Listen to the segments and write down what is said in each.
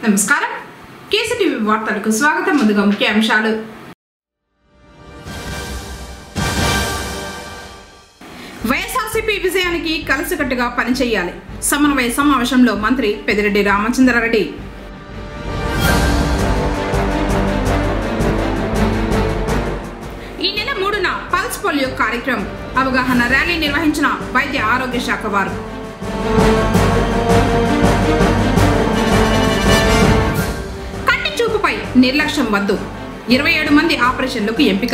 నమస్కారం కేసీటీవీ వార్తలకు స్వాగతం. ముందుగా ముఖ్య అంశాలు. వైఎస్ఆర్సీపీ విజయానికి కలిసికట్టుగా పనిచేయాలి. సమన్వయ సమావేశంలో మంత్రి పెద్దిరెడ్డి రామచంద్రారెడ్డి. ఈ నెల 3న పల్స్ పోలియో కార్యక్రమం అవగాహన ర్యాలీ నిర్వహించిన వైద్య ఆరోగ్య శాఖ వారు. కంటి చూపుపై నిర్లక్ష్యం వద్దు, 27 మంది ఆపరేషన్లకు ఎంపిక.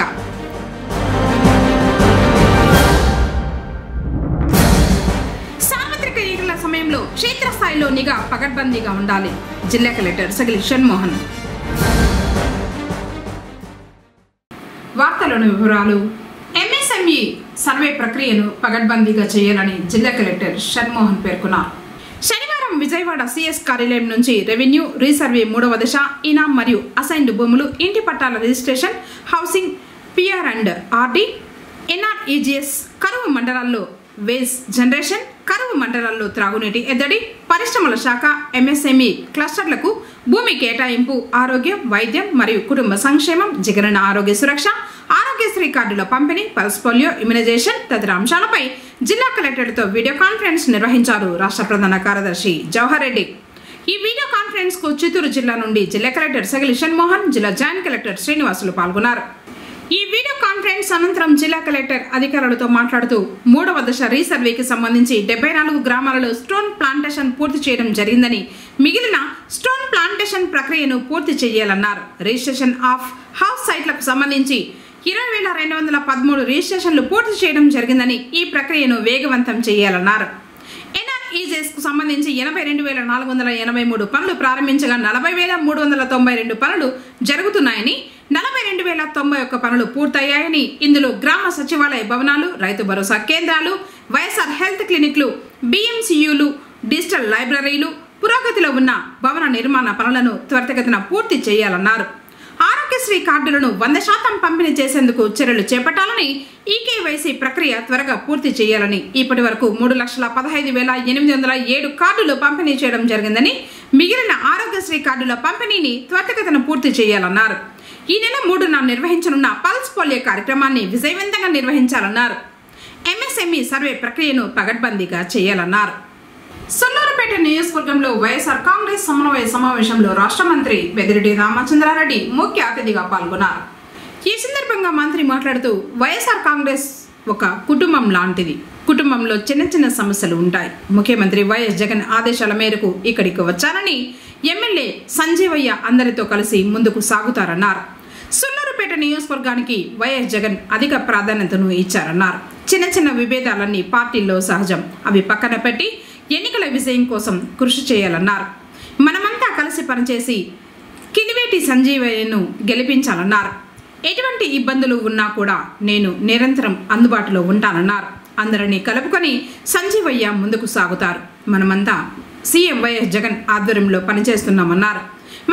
సార్వత్రిక ఎన్నికల సమయంలో క్షేత్రస్థాయిలో నిఘా పకడ్బందీగా ఉండాలి. జిల్లా కలెక్టర్ సగిలి షణ్మోహన్. వార్తలోని వివరాలు. ఎంఎస్ఎంఈ సర్వే ప్రక్రియను పకడ్బందీగా చేయాలని జిల్లా కలెక్టర్ షణ్మోహన్ పేర్కొన్నారు. శనివారం విజయవాడ సిఎస్ కార్యాలయం నుంచి రెవెన్యూ రీసర్వే 3వ దశ, ఇనాం మరియు అసైన్డ్ భూములు, ఇంటి పట్టాల registration, housing, PR and RD, NREGS, కరువు మండలాల్లో వేజ్ జనరేషన్, కరువు మండలాల్లో త్రాగునీటి ఎద్దడి, పరిశ్రమల శాఖ, ఎంఎస్ఎంఈ క్లస్టర్లకు భూమి కేటాయింపు, ఆరోగ్యం, వైద్యం మరియు కుటుంబ సంక్షేమం, జగనన్న ఆరోగ్య సురక్ష, ఆరోగ్యశ్రీ కార్డుల పంపిణీ, పల్స్ పోలియో ఇమ్యునైజేషన్ తదితర అంశాలపై జిల్లా కలెక్టర్లతో వీడియో కాన్ఫరెన్స్ నిర్వహించారు రాష్ట్ర ప్రధాన కార్యదర్శి జవహర్ రెడ్డి. ఈ వీడియో కాన్ఫరెన్స్ కు చిత్తూరు జిల్లా నుండి జిల్లా కలెక్టర్ సగిలి షణ్మోహన్, జిల్లా జాయింట్ కలెక్టర్ శ్రీనివాసులు పాల్గొన్నారు. ఈ వీడియో కాన్ఫరెన్స్ అనంతరం జిల్లా కలెక్టర్ అధికారులతో మాట్లాడుతూ 3వ దశ రీసర్వేకి సంబంధించి 74 గ్రామాలలో స్టోన్ ప్లాంటేషన్ పూర్తి చేయడం జరిగిందని, మిగిలిన స్టోన్ ప్లాంటేషన్ ప్రక్రియను పూర్తి చేయాలన్నారు. రిజిస్ట్రేషన్ ఆఫ్ హౌస్ సైట్లకు సంబంధించి 20,213 రిజిస్ట్రేషన్లు పూర్తి చేయడం జరిగిందని, ఈ ప్రక్రియను వేగవంతం చేయాలన్నారు. ఎన్ఆర్ఈజెస్ కు సంబంధించి 82,483 పనులు ప్రారంభించగా 40,392 పనులు జరుగుతున్నాయని, 42,091 పనులు పూర్తయ్యాయని, ఇందులో గ్రామ సచివాలయ భవనాలు, రైతు భరోసా కేంద్రాలు, వైఎస్ఆర్ హెల్త్ క్లినిక్లు, బిఎంసియులు, డిజిటల్ లైబ్రరీలు, పురోగతిలో ఉన్న భవన నిర్మాణ పనులను త్వరితగతిన పూర్తి చేయాలన్నారు. ఆరోగ్యశ్రీ కార్డులను 100% పంపిణీ చేసేందుకు చర్యలు చేపట్టాలని, ఈకేవైసీ ప్రక్రియ త్వరగా పూర్తి చేయాలని, ఇప్పటి వరకు 3,15,807 కార్డులు పంపిణీ చేయడం జరిగిందని, మిగిలిన ఆరోగ్యశ్రీ కార్డుల పంపిణీని త్వరితగతిన పూర్తి చేయాలన్నారు. ఈ నెల 3న నిర్వహించనున్న పల్స్ పోలియో కార్యక్రమాన్ని విజయవంతంగా నిర్వహించాలన్నారు. ఎంఎస్ఎంఈ సర్వే ప్రక్రియను పకడ్బందీగా చేయాలన్నారు. సొల్లూరుపేట నియోజకవర్గంలో వైఎస్ఆర్ కాంగ్రెస్ సమన్వయ సమావేశంలో రాష్ట్ర మంత్రి పెద్దిరెడ్డి రామచంద్రారెడ్డి ముఖ్య అతిథిగా పాల్గొన్నారు. ఈ సందర్భంగా మంత్రి మాట్లాడుతూ, వైఎస్ఆర్ కాంగ్రెస్ ఒక కుటుంబం లాంటిది. కుటుంబంలో చిన్న చిన్న సమస్యలు ఉంటాయి. ముఖ్యమంత్రి వైఎస్ జగన్ ఆదేశాల మేరకు ఇక్కడికి వచ్చారని, ఎమ్మెల్యే సంజీవయ్య అందరితో కలిసి ముందుకు సాగుతారన్నారు. సొల్లూరుపేట నియోజకవర్గానికి వైఎస్ జగన్ అధిక ప్రాధాన్యతను ఇచ్చారన్నారు. చిన్న చిన్న విభేదాలన్నీ పార్టీల్లో సహజం, అవి పక్కన పెట్టి ఎన్నికల విజయం కోసం కృషి చేయాలన్నారు. మనమంతా కలిసి పనిచేసి కిలివేటి సంజీవయ్యను గెలిపించాలన్నారు. ఎటువంటి ఇబ్బందులు ఉన్నా కూడా నేను నిరంతరం అందుబాటులో ఉంటానన్నారు. అందరినీ కలుపుకొని సంజీవయ్య ముందుకు సాగుతారు. మనమంతా సీఎం వైఎస్ జగన్ ఆధ్వర్యంలో పనిచేస్తున్నామన్నారు.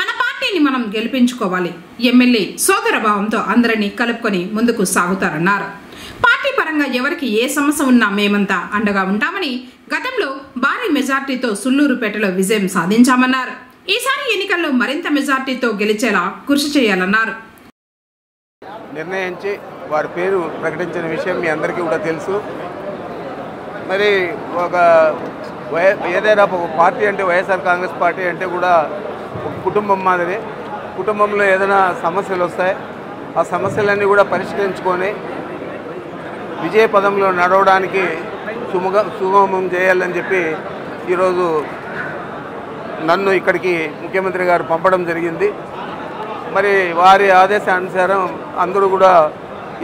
మన పార్టీని మనం గెలిపించుకోవాలి. ఎమ్మెల్యే సోదర భావంతో అందరినీ కలుపుకొని ముందుకు సాగుతారన్నారు. పార్టీ పరంగా ఎవరికి ఏ సమస్య ఉన్నా మేమంతా అండగా ఉంటామని, గతంలో భారీ మెజార్టీతో సుల్లూరుపేటలో విజయం సాధించామన్నారు. ఈసారి ఎన్నికల్లో మరింత మెజార్టీతో గెలిచేలా కృషి చేయాలన్నారు. నిర్ణయించి వారి పేరు ప్రకటించిన విషయం మీ అందరికీ కూడా తెలుసు. మరి ఏదైనా ఒక పార్టీ అంటే వైఎస్ఆర్ కాంగ్రెస్ పార్టీ అంటే కూడా ఒక కుటుంబం మాదిరి. కుటుంబంలో ఏదైనా సమస్యలు వస్తాయి, ఆ సమస్యలన్నీ కూడా పరిష్కరించుకొని విజయ పదంలో నడవడానికి సుగమం చేయాలని చెప్పి ఈరోజు నన్ను ఇక్కడికి ముఖ్యమంత్రి గారు పంపడం జరిగింది. మరి వారి ఆదేశానుసారం అందరూ కూడా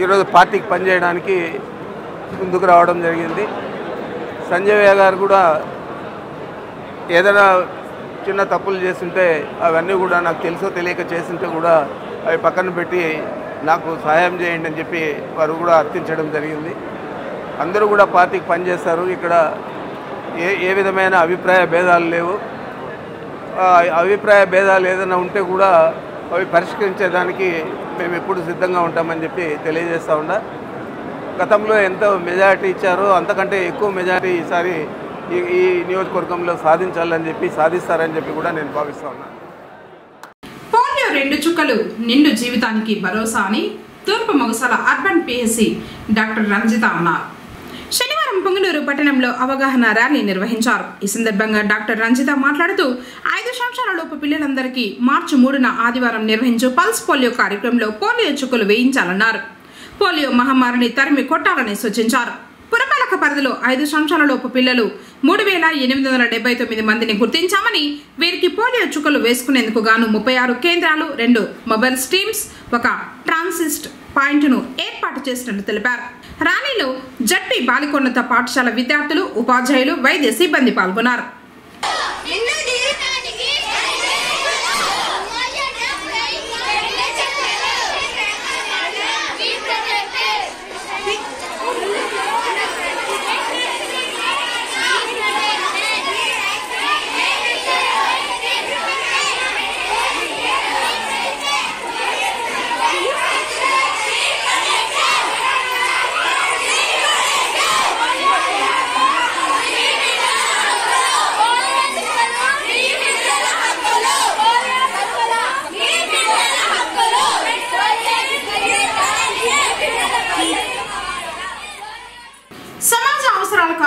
ఈరోజు పార్టీకి పనిచేయడానికి ముందుకు రావడం జరిగింది. సంజయ్ గారు కూడా ఏదైనా చిన్న తప్పులు చేస్తుంటే అవన్నీ కూడా నాకు తెలుసో తెలియక చేస్తుంటే కూడా అవి పక్కన పెట్టి నాకు సహాయం చేయండి అని చెప్పి వారు కూడా అర్థించడం జరిగింది. అందరూ కూడా పార్టీకి పనిచేస్తారు. ఇక్కడ ఏ విధమైన అభిప్రాయ భేదాలు లేవు. అభిప్రాయ భేదాలు ఏదైనా ఉంటే కూడా అవి పరిష్కరించేదానికి మేము ఎప్పుడు సిద్ధంగా ఉంటామని చెప్పి తెలియజేస్తూ ఉన్నా. గతంలో ఎంత మెజారిటీ ఇచ్చారో అంతకంటే ఎక్కువ మెజారిటీ ఈసారి ఈ నియోజకవర్గంలో సాధించాలని చెప్పి సాధిస్తారని చెప్పి కూడా నేను భావిస్తూ ఉన్నాను. 2 చుక్కలు నిండు జీవితానికి భరోసా అని తూర్పు మొగసాల అర్బన్ పిఎస్సి డాక్టర్ రంజిత అన్నారు. శనివారం పొంగనూరు పట్టణంలో అవగాహన ర్యాలీ నిర్వహించారు. ఈ సందర్భంగా డాక్టర్ రంజిత మాట్లాడుతూ 5 సంవత్సరాలలోపు పిల్లలందరికీ మార్చి 3న ఆదివారం నిర్వహించు పల్స్ పోలియో కార్యక్రమంలో పోలియో చుక్కలు వేయించాలన్నారు. పోలియో మహమ్మారిని తరిమి కొట్టాలని సూచించారు. పురపాలక పరిధిలో 5 సంవత్సరాలలోపు పిల్లలు 3879 మందిని గుర్తించామని, వీరికి పోలియో చుక్కలు వేసుకునేందుకు గాను 36 కేంద్రాలు, 2 మొబైల్ స్ట్రీమ్స్, 1 ట్రాన్సిస్ట్ పాయింట్ను ఏర్పాటు చేసినట్లు తెలిపారు. ర్యాలీలో జడ్పీ బాలికోన్నత పాఠశాల విద్యార్థులు, ఉపాధ్యాయులు, వైద్య సిబ్బంది పాల్గొన్నారు.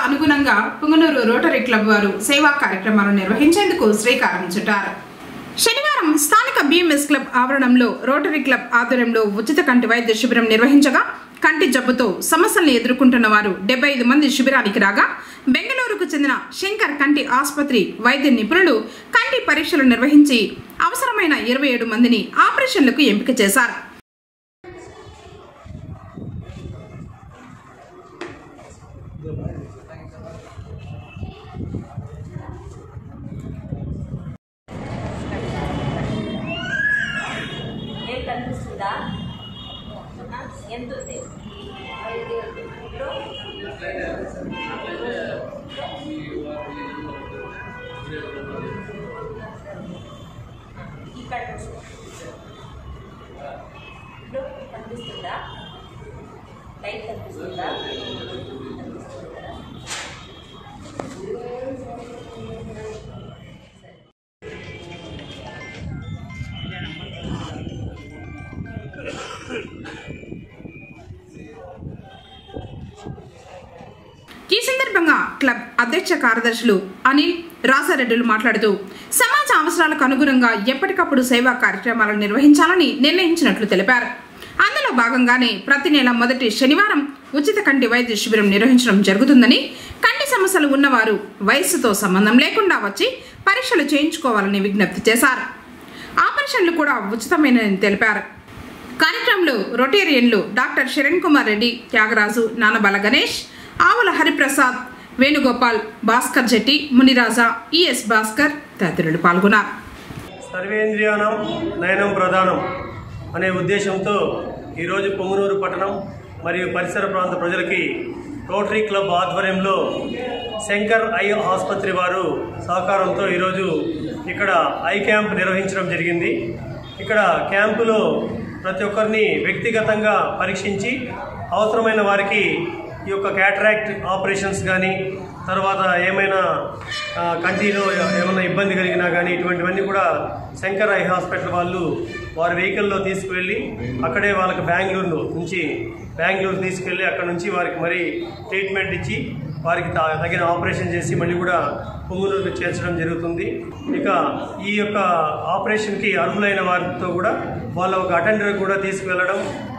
అనుగుణంగా పుంగనూరు రోటరీ క్లబ్ వారు సేవా కార్యక్రమాలు నిర్వహించేందుకు శ్రీకారం చుట్టారు. శనివారం స్థానిక బిఎంఎస్ క్లబ్ ఆవరణంలో రోటరీ క్లబ్ ఆధ్వర్యంలో ఉచిత కంటి వైద్య శిబిరం నిర్వహించగా, కంటి జబ్బుతో సమస్యలను ఎదుర్కొంటున్న వారు 75 మంది శిబిరానికి రాగా, బెంగళూరుకు చెందిన శంకర్ కంటి ఆసుపత్రి వైద్య నిపుణులు కంటి పరీక్షలు నిర్వహించి అవసరమైన 27 మందిని ఆపరేషన్లకు ఎంపిక చేశారు. కనిపిస్తుందా? ఎంత ఉంది? ఇక్కడ కనిపిస్తుందా? లైట్ కనిపిస్తుందా? ఈ సందర్భంగా క్లబ్ అధ్యక్ష కార్యదర్శులు అనిల్, రాసారెడ్డిలు మాట్లాడుతూ సమాజ అవసరాలకు అనుగుణంగా ఎప్పటికప్పుడు సేవా కార్యక్రమాలను నిర్వహించాలని నిర్ణయించినట్లు తెలిపారు. అందులో భాగంగానే ప్రతి నెల మొదటి శనివారం ఉచిత కంటి వైద్య శిబిరం నిర్వహించడం జరుగుతుందని, కంటి సమస్యలు ఉన్నవారు వయస్సుతో సంబంధం లేకుండా వచ్చి పరీక్షలు చేయించుకోవాలని విజ్ఞప్తి చేశారు. ఆపరేషన్లు కూడా ఉచితమేనని తెలిపారు. కార్యక్రమంలో రొటేరియన్లు డాక్టర్ శరణ్ కుమార్ రెడ్డి, త్యాగరాజు, నానబాల గణేష్, ఆవుల హరిప్రసాద్, వేణుగోపాల్, భాస్కర్ జెట్టి, మునిరాజా, ఈఎస్ భాస్కర్ తదితరులు పాల్గొన్నారు. సర్వేంద్రియానం నయనం ప్రధానం అనే ఉద్దేశంతో ఈరోజు పొంగనూరు పట్టణం మరియు పరిసర ప్రాంత ప్రజలకి రోటరీ క్లబ్ ఆధ్వర్యంలో శంకర్ ఐ ఆసుపత్రి వారు సహకారంతో ఈరోజు ఇక్కడ ఐ క్యాంప్ నిర్వహించడం జరిగింది. ఇక్కడ క్యాంపులో ప్రతి ఒక్కరిని వ్యక్తిగతంగా పరీక్షించి అవసరమైన వారికి ఈ యొక్క క్యాటరాక్ట్ ఆపరేషన్స్ కానీ, తర్వాత ఏమైనా కంటిలో ఏమైనా ఇబ్బంది కలిగినా కానీ ఇటువంటివన్నీ కూడా శంకర్ ఐ హాస్పిటల్ వాళ్ళు వారి వెహికల్లో తీసుకువెళ్ళి అక్కడే వాళ్ళకి బెంగళూరు తీసుకెళ్ళి అక్కడ నుంచి వారికి మరి ట్రీట్మెంట్ ఇచ్చి వారికి తగిన ఆపరేషన్ చేసి మళ్ళీ కూడా పొంగనూరుకు చేర్చడం జరుగుతుంది. ఇక ఈ యొక్క ఆపరేషన్కి అర్హులైన వారితో కూడా వాళ్ళ ఒక అటెండర్ కూడా తీసుకువెళ్ళడం,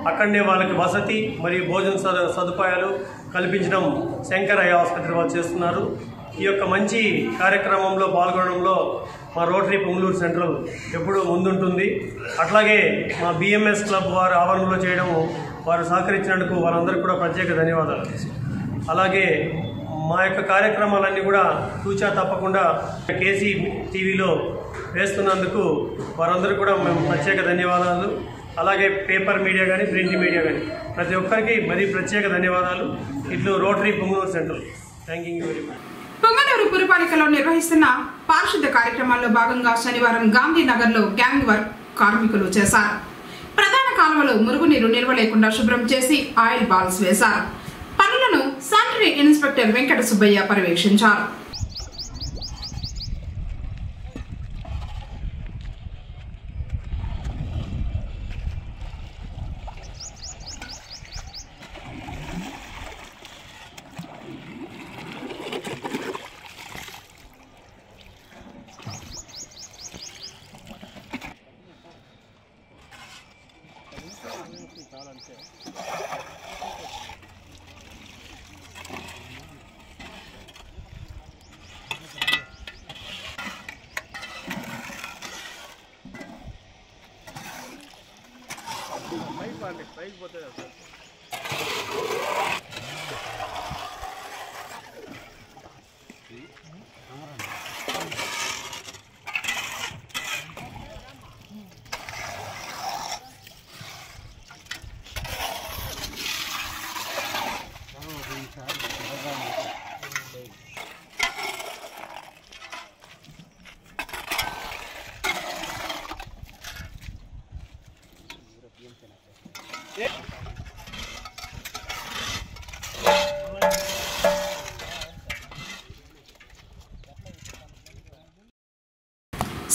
అక్కడనే వాళ్ళకి వసతి మరియు భోజన సదుపాయాలు కల్పించడం శంకర్ ఐ ఆసుపత్రి వాళ్ళు చేస్తున్నారు. ఈ యొక్క మంచి కార్యక్రమంలో పాల్గొనడంలో మా రోటరీ పొంగనూరు సెంట్రల్ ఎప్పుడూ ముందుంటుంది. అట్లాగే మా బిఎంఎస్ క్లబ్ వారు ఆవరణలో చేయడం, వారు సహకరించినందుకు వారందరికీ కూడా ప్రత్యేక ధన్యవాదాలు. అలాగే మా యొక్క కార్యక్రమాలన్నీ కూడా తూచా తప్పకుండా కేసీ టీవీలో వేస్తున్నందుకు వారందరికీ కూడా మేము ప్రత్యేక ధన్యవాదాలు. అలాగే పేపర్ మీడియా కానీ, ప్రింట్ మీడియా కానీ ప్రతి ఒక్కరికి మరీ ప్రత్యేక ధన్యవాదాలు. ఇట్లు rotary Punganur central. Thank you very much. Punganur పురపాలికలో నిర్వహిస్తున్న పారిశుద్ధ కార్యక్రమాల్లో భాగంగా శనివారం గాంధీనగర్లో గ్యాంగ్ వర్క్ కార్మికులు చేశారు. ప్రధాన కాలువలో మురుగునీరు నిల్వ లేకుండా శుభ్రం చేసి ఆయిల్ బాల్స్ వేశారు. పనులను శానిటరీ ఇన్స్పెక్టర్ వెంకట సుబ్బయ్య పర్యవేక్షించారు.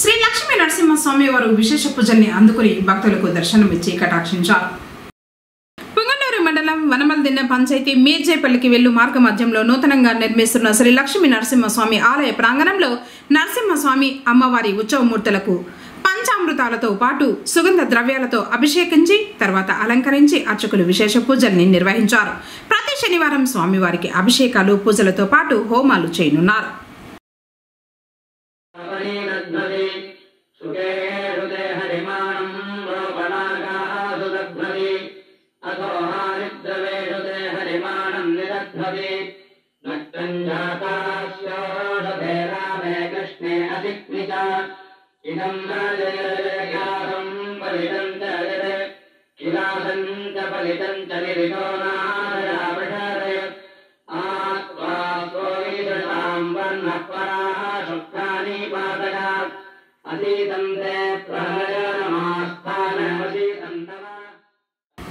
శ్రీ లక్ష్మీ నరసింహస్వామి వారు విశేష పూజల్ని అందుకుని భక్తులకు దర్శనమిచ్చి కటాక్షించారు. పుంగనూరు మండలం వనమల్దిన్న పంచాయతీ మీర్జేపల్లికి వెళ్ళు మార్గ మధ్యంలో నూతనంగా నిర్మిస్తున్న శ్రీ లక్ష్మీ నరసింహస్వామి ఆలయ ప్రాంగణంలో నరసింహస్వామి అమ్మవారి ఉత్సవమూర్తులకు పంచామృతాలతో పాటు సుగంధ ద్రవ్యాలతో అభిషేకించి తర్వాత అలంకరించి అర్చకులు విశేష పూజల్ని నిర్వహించారు. ప్రతి శనివారం స్వామివారికి అభిషేకాలు పూజలతో పాటు హోమాలు చేయనున్నారు.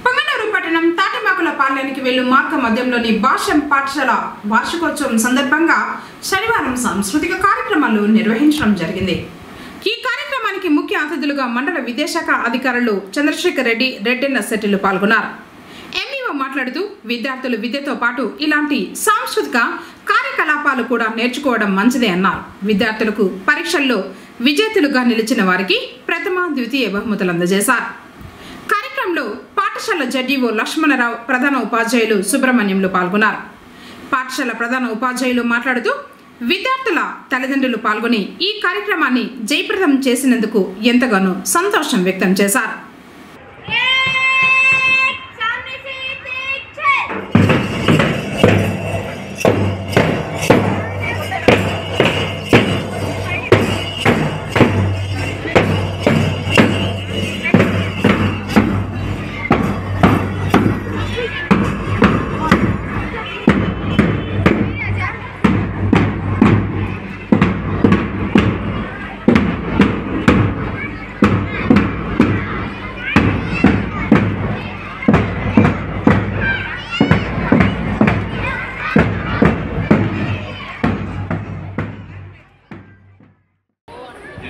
పొంగనూరు పట్టణం తాటిమాకుల పాలెనికి వెళ్ళు మార్గ మధ్యంలోని భాష్యం పాఠశాల వార్షికోత్సవం సందర్భంగా శనివారం సాంస్కృతిక కార్యక్రమాలు నిర్వహించడం జరిగింది. ఈ కార్యక్రమానికి ముఖ్య అతిథులుగా మండల విద్యాశాఖ అధికారులు చంద్రశేఖర్ రెడ్డి, రెడ్డెన్న శెట్టిలు పాల్గొన్నారు. ఎంఈఓ మాట్లాడుతూ విద్యార్థులు విద్యతో పాటు ఇలాంటి సాంస్కృతిక కార్యకలాపాలు కూడా నేర్చుకోవడం మంచిదే అన్నారు. విద్యార్థులకు పరీక్షల్లో విజేతలుగా నిలిచిన వారికి ప్రథమ, ద్వితీయ బహుమతులు అందజేశారు. కార్యక్రమంలో పాఠశాల జడ్ఈఓ లక్ష్మణరావు, ప్రధాన ఉపాధ్యాయులు సుబ్రహ్మణ్యంలు పాల్గొన్నారు. పాఠశాల ప్రధాన ఉపాధ్యాయులు మాట్లాడుతూ విద్యార్థుల తల్లిదండ్రులు పాల్గొని ఈ కార్యక్రమాన్ని జయప్రదం చేసినందుకు ఎంతగానో సంతోషం వ్యక్తం చేశారు.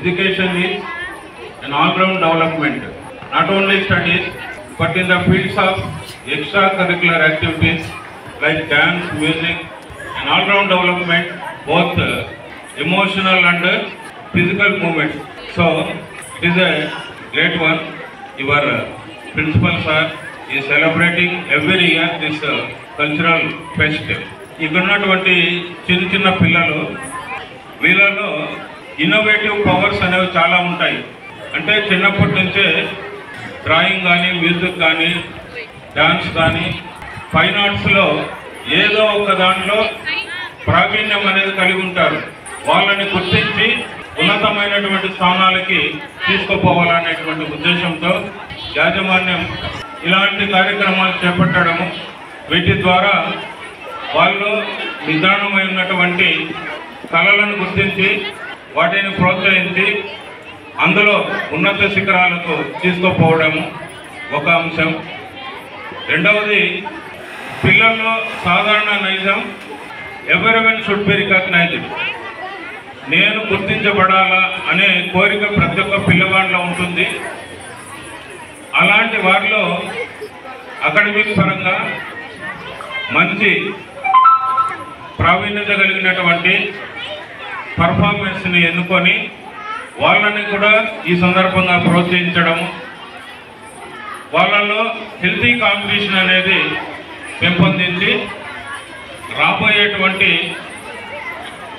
Education is an all-round development, not only studies, but in the fields of extracurricular activities like dance, music, an all-round development, both emotional and physical movement. So, it is a great one. Your principal sir is celebrating every year this cultural fest. ఇక్కడున్నటువంటి చిన్న పిల్లలు వీళ్ళలో innovative powers అనేవి చాలా ఉంటాయి. అంటే చిన్నప్పటి నుంచే drawing కానీ, మ్యూజిక్ కానీ, డాన్స్ కానీ, ఫైన్ ఆర్ట్స్లో ఏదో ఒక దాంట్లో ప్రావీణ్యం అనేది కలిగి ఉంటారు. వాళ్ళని గుర్తించి ఉన్నతమైనటువంటి స్థానాలకి తీసుకుపోవాలనేటువంటి ఉద్దేశంతో యాజమాన్యం ఇలాంటి కార్యక్రమాలు చేపట్టడము, వీటి ద్వారా వాళ్ళు నిదానమై ఉన్నటువంటి కళలను గుర్తించి వాటిని ప్రోత్సహించి అందులో ఉన్నత శిఖరాలకు తీసుకుపోవడము ఒక అంశం. రెండవది, పిల్లల్లో సాధారణ నైజం ఎవరివన్ షుడ్ బి రికగ్నైజ్డ్. నేను గుర్తించబడాలా అనే కోరిక ప్రతి ఒక్క పిల్లవాడిలో ఉంటుంది. అలాంటి వారిలో అకాడమిక్ పరంగా మంచి ప్రావీణ్యత కలిగినటువంటి పర్ఫార్మెన్స్ని ఎన్నుకొని వాళ్ళని కూడా ఈ సందర్భంగా ప్రోత్సహించడము, వాళ్ళలో హెల్తీ కాంపిటీషన్ అనేది పెంపొందించి రాబోయేటువంటి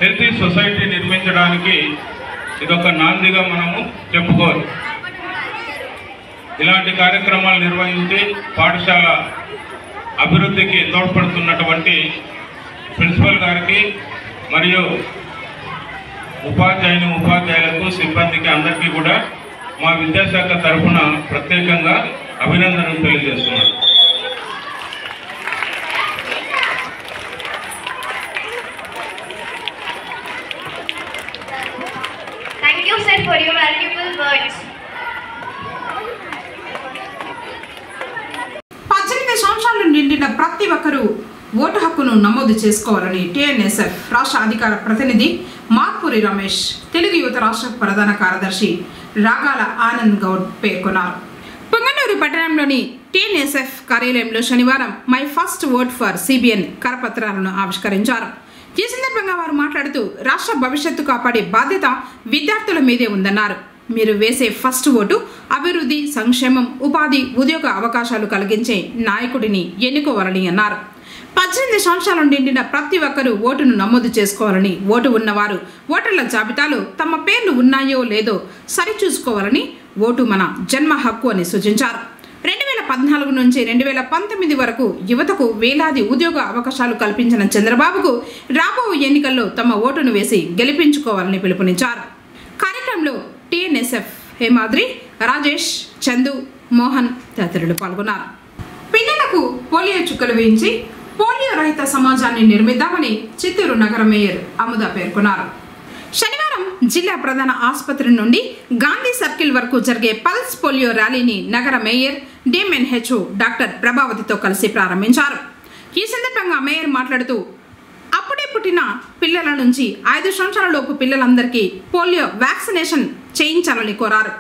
హెల్తీ సొసైటీ నిర్మించడానికి ఇదొక నాందిగా మనము చెప్పుకోవచ్చు. ఇలాంటి కార్యక్రమాలు నిర్వహించి పాఠశాల అభివృద్ధికి తోడ్పడుతున్నటువంటి ప్రిన్సిపల్ గారికి మరియు ఉపాధ్యాయులకు సిబ్బందికి అందరికీ కూడా మా విద్యాశాఖ తరఫున ప్రత్యేకంగా అభినందనలు తెలియజేస్తున్నాను. Thank you, sir, for your valuable words. 18 సంవత్సరాలు నిండిన ప్రతి ఒక్కరూ ఓటు హక్కును నమోదు చేసుకోవాలని టీఎన్ఎస్ఎఫ్ రాష్ట్ర అధికార ప్రతినిధి మార్పూరి రమేష్, తెలుగు యువత రాష్ట్ర ప్రధాన కార్యదర్శి రాగాల ఆనంద్ గౌడ్ పేర్కొన్నారు. పొంగనూరు పట్టణంలోని టీఎన్ఎస్ఎఫ్ కార్యాలయంలో శనివారం my first vote for CBN కరపత్రాలను ఆవిష్కరించారు. ఈ సందర్భంగా వారు మాట్లాడుతూ రాష్ట్ర భవిష్యత్తు కాపాడే బాధ్యత విద్యార్థుల మీదే ఉందన్నారు. మీరు వేసే ఫస్ట్ ఓటు అభివృద్ధి, సంక్షేమం, ఉపాధి, ఉద్యోగ అవకాశాలు కలిగించే నాయకుడిని ఎన్నుకోవాలని అన్నారు. 18 సంవత్సరాలు నిండిన ప్రతి ఒక్కరూ ఓటును నమోదు చేసుకోవాలని, ఓటు ఉన్నవారు ఓటర్ల జాబితాలో తమ పేర్లు ఉన్నాయో లేదో సరిచూసుకోవాలని, ఓటు మన జన్మ హక్కు అని సూచించారు. 2014 నుంచి 2019 వరకు యువతకు వేలాది ఉద్యోగ అవకాశాలు కల్పించిన చంద్రబాబుకు రాబో ఎన్నికల్లో తమ ఓటును వేసి గెలిపించుకోవాలని పిలుపునిచ్చారు. కార్యక్రమంలో టీఎన్ఎస్ఎఫ్ హేమాద్రి, రాజేష్, చందు, మోహన్ తదితరులు పాల్గొన్నారు. పిల్లలకు పోలియో చుక్కలు వేయించి పోలియో రహిత సమాజాన్ని నిర్మిద్దామని చిత్తూరు నగర మేయర్ అముద పేర్కొన్నారు. శనివారం జిల్లా ప్రధాన ఆసుపత్రి నుండి గాంధీ సర్కిల్ వరకు జరిగే పల్స్ పోలియో ర్యాలీని నగర మేయర్ డిఎంఎన్హెచ్ఓ డాక్టర్ ప్రభావతితో కలిసి ప్రారంభించారు. ఈ సందర్భంగా మేయర్ మాట్లాడుతూ అప్పుడే పుట్టిన పిల్లల నుంచి 5 సంవత్సరాలలోపు పిల్లలందరికీ పోలియో వ్యాక్సినేషన్ చేయించాలని కోరారు.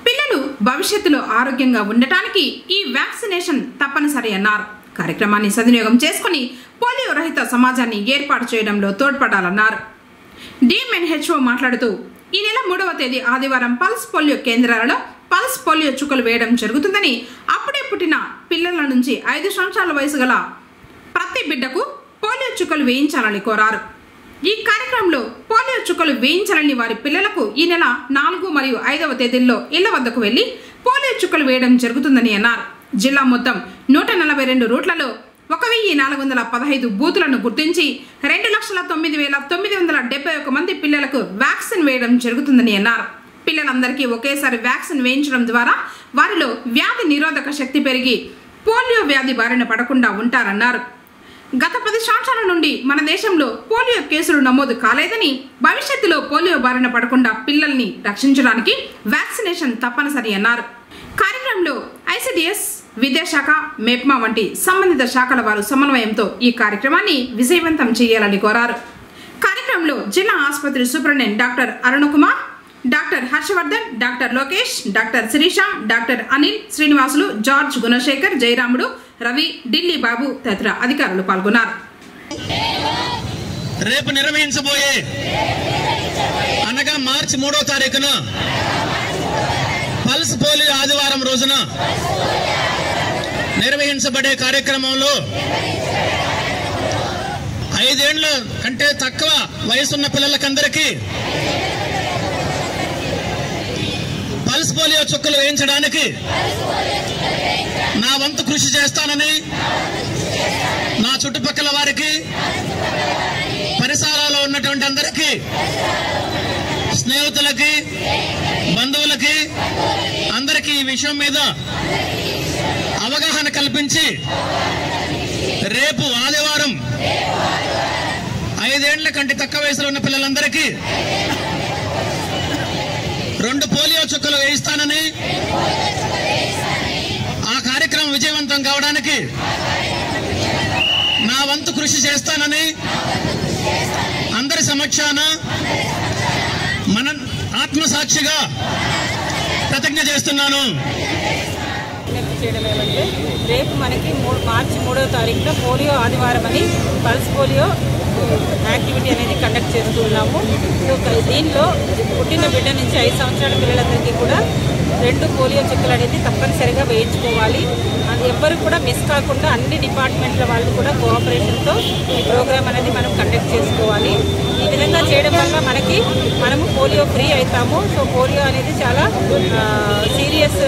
పిల్లలు భవిష్యత్తులో ఆరోగ్యంగా ఉండటానికి ఈ వ్యాక్సినేషన్ తప్పనిసరి అన్నారు. కార్యక్రమాన్ని సద్వినియోగం చేసుకుని పోలియో రహిత సమాజాన్ని ఏర్పాటు చేయడంలో తోడ్పడాలన్నారు. డిఎంఎన్హెచ్ఓ మాట్లాడుతూ ఈ నెల 3వ తేదీ ఆదివారం పల్స్ పోలియో కేంద్రాలలో పల్స్ పోలియో చుక్కలు వేయడం జరుగుతుందని, అప్పుడే పుట్టిన పిల్లల నుంచి 5 సంవత్సరాల వయసు గల ప్రతి బిడ్డకు పోలియో చుక్కలు వేయించాలని కోరారు. ఈ కార్యక్రమంలో పోలియో చుక్కలు వేయించాలని వారి పిల్లలకు ఈ నెల 4 మరియు 5వ తేదీల్లో ఇళ్ల వద్దకు వెళ్లి పోలియో చుక్కలు వేయడం జరుగుతుందని అన్నారు. జిల్లా మొత్తం 142 రూట్లలో 1415 బూతులను గుర్తించి 2,09,971 మంది పిల్లలకు వ్యాక్సిన్ వేయడం జరుగుతుందని అన్నారు. పిల్లలందరికీ ఒకేసారి వ్యాక్సిన్ వేయించడం ద్వారా వారిలో వ్యాధి నిరోధక శక్తి పెరిగి పోలియో వ్యాధి బారిన పడకుండా ఉంటారన్నారు. గత 10 సంవత్సరాల నుండి మన దేశంలో పోలియో కేసులు నమోదు కాలేదని, భవిష్యత్తులో పోలియో బారిన పడకుండా పిల్లల్ని రక్షించడానికి వ్యాక్సినేషన్ తప్పనిసరి అన్నారు. కార్యక్రమంలో ఐసిడిఎస్, విద్యాశాఖ, మెప్మా వంటి సంబంధిత శాఖల వారు సమన్వయంతో ఈ కార్యక్రమాన్ని విజయవంతం చేయాలని కోరారు. కార్యక్రమంలో జిల్లా ఆసుపత్రి superintendent doctor Arunakumar, doctor Harshavardhan, doctor Lokesh, doctor Sirisha, doctor Anil, Srinivasulu, George, Gunasekhar, Jayaramudu, Ravi, Delhi Babu తదితర అధికారులు పాల్గొన్నారు. రేపు నిర్వహించబోయే అనగా మార్చి 3వ తారీఖున పల్స్ పోలియో ఆదివారం రోజున నిర్వహించబడే కార్యక్రమంలో 5 ఏళ్ల కంటే తక్కువ వయసున్న పిల్లలకందరికీ పల్స్ పోలియో చుక్కలు వేయించడానికి నా వంతు కృషి చేస్తానని, నా చుట్టుపక్కల వారికి, పరిసరాల్లో ఉన్నటువంటి అందరికీ, స్నేహితులకి, బంధువులకి అందరికీ ఈ విషయం మీద అవగాహన కల్పించి రేపు ఆదివారం 5 ఏళ్ల కంటే తక్కువ వయసులో ఉన్న పిల్లలందరికీ 2 పోలియో చుక్కలు వేయిస్తానని, ఆ కార్యక్రమం విజయవంతం కావడానికి నా వంతు కృషి చేస్తానని అందరి సమక్షాన మన ఆత్మసాక్షిగా ప్రతిజ్ఞ చేస్తున్నాను. చేయడం ఏమంటే రేపు మనకి మార్చి 3వ తారీఖున పోలియో ఆదివారం అని పల్స్ పోలియో యాక్టివిటీ అనేది కండక్ట్ చేస్తూ ఉన్నాము. దీనిలో పుట్టిన బిడ్డ నుంచి 5 సంవత్సరాల పిల్లలందరికీ కూడా 2 పోలియో చుక్కలు అనేది తప్పనిసరిగా వేయించుకోవాలి. అది ఎవ్వరు కూడా మిస్ కాకుండా అన్ని డిపార్ట్మెంట్ల వాళ్ళు కూడా కోఆపరేషన్తో ఈ ప్రోగ్రామ్ అనేది మనం కండక్ట్ చేసుకోవాలి. ఈ విధంగా చేయడం వల్ల మనము పోలియో ఫ్రీ అవుతాము. సో పోలియో అనేది చాలా సీరియస్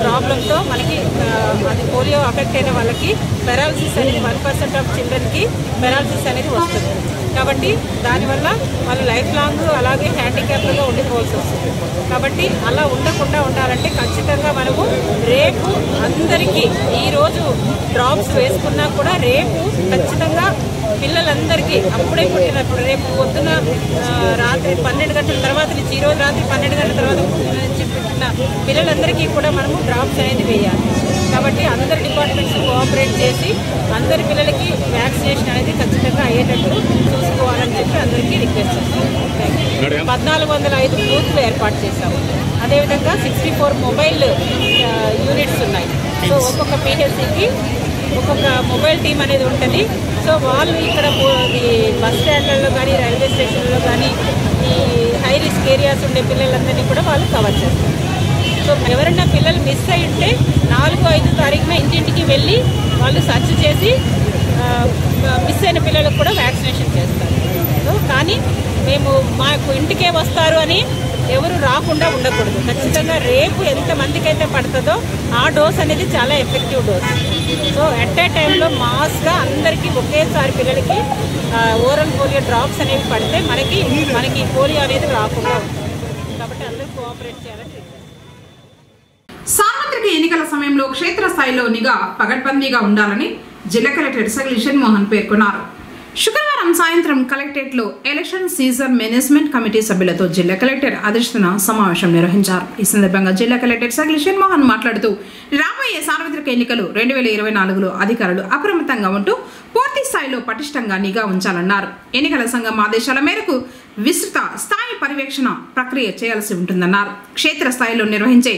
ప్రాబ్లంతో మనకి అది పోలియో అఫెక్ట్ అయిన వాళ్ళకి పెరాలసిస్ అనేది 1% ఆఫ్ చిల్డ్రన్కి పెరాలసిస్ అనేది వస్తుంది. కాబట్టి దానివల్ల వాళ్ళు లైఫ్ లాంగ్ అలాగే హ్యాండిక్యాప్గా ఉండిపోవాల్సి వస్తుంది. కాబట్టి అలా ఉండకుండా ఉండాలంటే ఖచ్చితంగా మనము రేపు అందరికీ ఈరోజు డ్రాప్స్ వేసుకున్నా కూడా రేపు ఖచ్చితంగా పిల్లలందరికీ అప్పుడే పుట్టినప్పుడు రేపు పొద్దున రాత్రి 12 గంటల తర్వాత నుంచి ఈరోజు రాత్రి 12 గంటల తర్వాత నుంచి పుట్టిన పిల్లలందరికీ కూడా మనము డ్రాప్స్ అనేది వేయాలి. కాబట్టి అందరి డిపార్ట్మెంట్స్ కోఆపరేట్ చేసి అందరి పిల్లలకి వ్యాక్సినేషన్ అనేది ఖచ్చితంగా అయ్యేటట్టు చూసుకోవాలని చెప్పి అందరికీ రిక్వెస్ట్ చేస్తాము. 1405 బూత్లు ఏర్పాటు చేశాము. అదేవిధంగా 64 మొబైల్ యూనిట్స్ ఉన్నాయి. సో ఒక్కొక్క పిహెచ్సికి ఒక్కొక్క మొబైల్ టీం అనేది ఉంటుంది. సో వాళ్ళు ఇక్కడ బస్ స్టాండ్లలో కానీ రైల్వే స్టేషన్లో కానీ ఈ హై రిస్క్ ఏరియాస్ ఉండే పిల్లలందరినీ కూడా వాళ్ళు కవర్ చేస్తారు. సో ఎవరైనా పిల్లలు మిస్ అయి ఉంటే 4-5 తారీఖున ఇంటింటికి వెళ్ళి వాళ్ళు సర్చ్ చేసి మిస్ అయిన పిల్లలకు కూడా వ్యాక్సినేషన్ చేస్తారు. సో కానీ మేము మాకు ఇంటికే వస్తారు అని ఎవరు రాకుండా ఉండకూడదు. ఖచ్చితంగా రేపు ఎంతమందికి అయితే పడుతుందో ఆ డోస్ అనేది చాలా effective dose. So at a టైంలో మాస్గా అందరికీ ఒకేసారి పిల్లలకి ఓరల్ పోలియో డ్రాప్స్ అనేవి పడితే మనకి పోలియో అనేది రాకుండా ఉంటుంది. కాబట్టి అందరూ కోఆపరేట్ చేయాలని రిక్వెస్ట్. సార్వత్రిక ఎన్నికల సమయంలో క్షేత్రస్థాయిలో నిఘా పగడ్బందీగా ఉండాలని జిల్లా కలెక్టర్ సగిలి షణ్మోహన్ పేర్కొన్నారు. శుక్రవారం సాయంత్రం కలెక్టరేట్లో ఎలక్షన్ సీజన్ మేనేజ్మెంట్ కమిటీ సభ్యులతో జిల్లా కలెక్టర్ అధ్యక్షతన సమావేశం నిర్వహించారు. ఈ సందర్భంగా జిల్లా కలెక్టర్ సగిలి షణ్మోహన్ మాట్లాడుతూ రాబోయే సార్వత్రిక ఎన్నికలు 2024లో అధికారులు అప్రమత్తంగా ఉంటూ పూర్తి స్థాయిలో పటిష్టంగా నిఘా ఉంచాలన్నారు. ఎన్నికల సంఘం ఆదేశాల మేరకు విస్తృత స్థాయి పర్యవేక్షణ ప్రక్రియ చేయాల్సి ఉంటుందన్నారు. క్షేత్రస్థాయిలో నిర్వహించే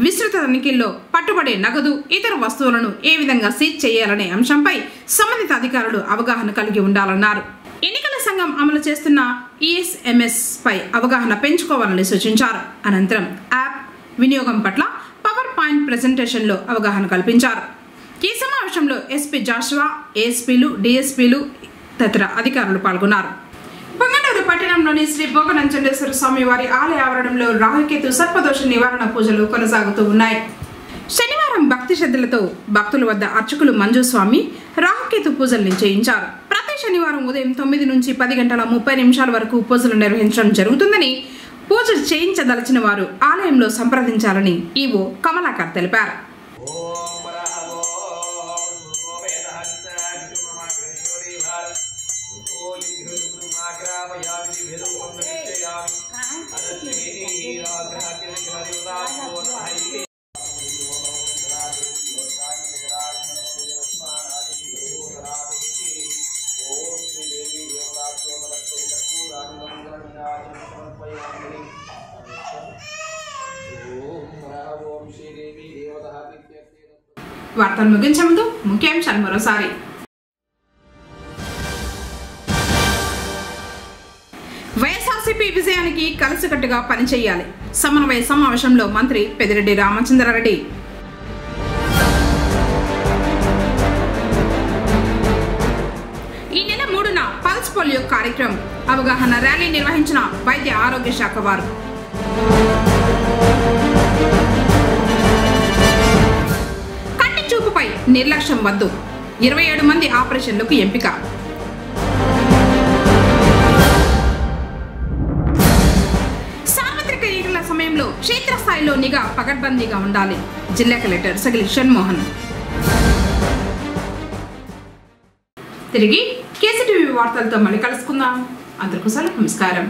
విస్తృత తనిఖీల్లో పట్టుబడే నగదు ఇతర వస్తువులను ఏ విధంగా సీజ్ చేయాలనే అంశంపై సంబంధిత అధికారులు అవగాహన కలిగి ఉండాలన్నారు. ఎన్నికల సంఘం అమలు చేస్తున్న ఈఎస్ఎంఎస్ పై అవగాహన పెంచుకోవాలని సూచించారు. అనంతరం యాప్ వినియోగం పట్ల పవర్ పాయింట్ ప్రెజెంటేషన్లో అవగాహన కల్పించారు. ఈ సమావేశంలో ఎస్పీ జాషువా, ఏఎస్పీలు, డిఎస్పీలు తదితర అధికారులు పాల్గొన్నారు. పొంగనూరు పట్టణంలోని శ్రీ భోగనంజనేశ్వర స్వామి వారి ఆలయ ఆవరణంలో రాహుకేతు సర్పదోష నివారణ పూజలు కొనసాగుతూ ఉన్నాయి. శనివారం భక్తి శ్రద్ధలతో భక్తుల వద్ద అర్చకులు మంజుస్వామి రాహుకేతు పూజలు చేయించారు. ప్రతి శనివారం ఉదయం 9 నుంచి 10 గంటల 30 నిమిషాల వరకు పూజలు నిర్వహించడం జరుగుతుందని, పూజ చేయించదలచిన వారు ఆలయంలో సంప్రదించాలని ఈవో కమలాకర్ తెలిపారు. వార్తలు ముగించే ముందు ముఖ్యాంశాలు మరోసారి. వైఎస్ఆర్సీపీ విజయానికి కలిసికట్టుగా పనిచేయాలి. సమన్వయ సమావేశంలో మంత్రి పెద్దిరెడ్డి రామచంద్రారెడ్డి. ఈ నెల 3న పల్స్ పోలియో కార్యక్రమం అవగాహన ర్యాలీ నిర్వహించిన వైద్య ఆరోగ్య శాఖ వారు. కంటి చూపుపై నిర్లక్ష్యం వద్దు, 27 మంది ఆపరేషన్లకు ఎంపిక. సార్వత్రిక ఎన్నికల సమయంలో క్షేత్రస్థాయిలో నిఘా పకడ్బందీగా ఉండాలి. జిల్లా కలెక్టర్ సగిలి షణ్మోహన్. తిరిగి కేసీటీవీ వార్తలతో మళ్ళీ కలుసుకుందాం. అందరికీ నమస్కారం.